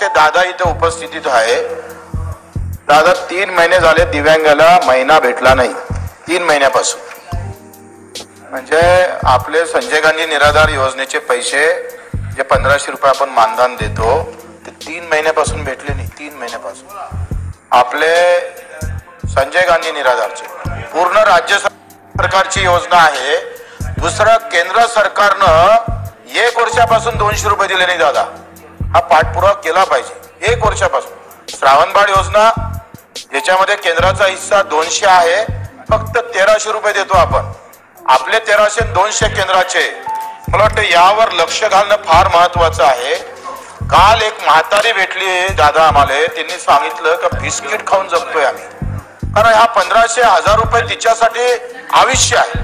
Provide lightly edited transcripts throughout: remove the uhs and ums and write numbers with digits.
असे दादा इथे उपस्थितीत आहे. दादा 3 महिने झाले दिव्यांगाला महिना भेटला नाही, 3 महिन्यापासून. म्हणजे आपले संजय गांधी निराधार योजनेचे पैसे जे 1500 रुपये आपण मानधन देतो ते 3 महिन्यापासून भेटले नाही. 3 महिन्यापासून आपले संजय गांधी निराधारचे पूर्ण राज्य सरकारची योजना आहे. दुसरं केंद्र सरकारनं 1 वर्षापासून 200 रुपये दिले नाही दादा. हा पाठपुरावा केला पाहिजे. 1 वर्षापासून श्रावणबाळ योजना ज्याच्यामध्ये केंद्राचा हिस्सा 200 आहे, फक्त 1300 रुपये देतो आपण. आपले 1300 200 केंद्राचे. मला वाटतं यावर लक्ष घालणं फार महत्वाचं आहे. काल एक म्हातारी भेटली दादा आम्हाला, त्यांनी सांगितलं का बिस्किट खाऊन जगतोय आम्ही, कारण हा 1500 1000 रुपये तिच्यासाठी आयुष्य आहे.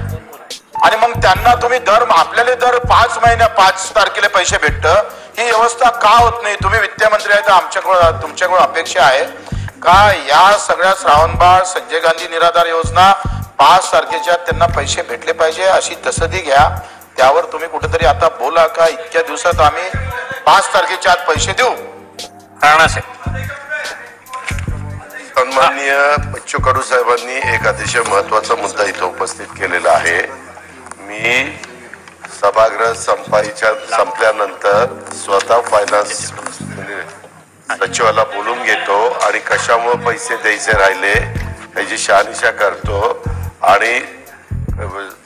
आणि मग त्यांना तुम्ही आपल्याला दर 5 तारखेला पैसे भेटतं, ही व्यवस्था का होत नाही? तुम्ही वित्तमंत्री आहे तर तुमच्याकडून अपेक्षा आहे का या सगळ्या श्रावणबाळ संजय गांधी निराधार योजना 5 तारखेच्या त्यांना पैसे भेटले पाहिजे अशी तसदी घ्या. त्यावर तुम्ही कुठेतरी आता बोला का इतक्या दिवसात आम्ही 5 तारखेच्या आत पैसे देऊ. राणा साहेब. सन्माननीय बच्चू कडू साहेबांनी एक अतिशय महत्वाचा मुद्दा इथं उपस्थित केलेला आहे. मी सभागृह संपल्यानंतर स्वतः फायनान्स सचिवाला बोलून घेतो आणि कशामुळे पैसे द्यायचे राहिले याची शहानिशा करतो. आणि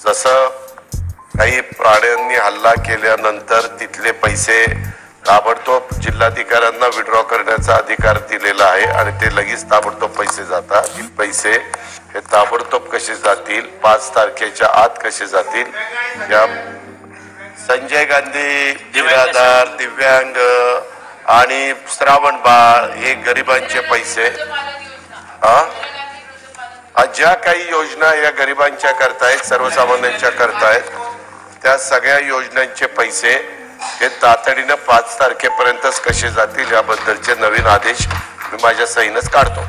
जसं काही प्राण्यांनी हल्ला केल्यानंतर तिथले पैसे ताबडतोब जिल्हाधिकाऱ्यांना विड्रॉ करण्याचा अधिकार दिलेला आहे आणि ते लगेच ताबडतोब पैसे जातात. पैसे हे ताबडतोब कसे जातील, 5 तारखेच्या आत कसे जातील, या संजय गांधी निराधार, दिव्यांग आणि श्रावण बाळ हे गरिबांचे पैसे, ज्या काही योजना या गरिबांच्या करतायत, सर्वसामान्यांच्या करतायत, त्या सगळ्या योजनांचे पैसे हे तातडीनं 5 तारखेपर्यंतच कसे जातील याबद्दलचे नवीन आदेश मी माझ्या सहीनंच काढतो.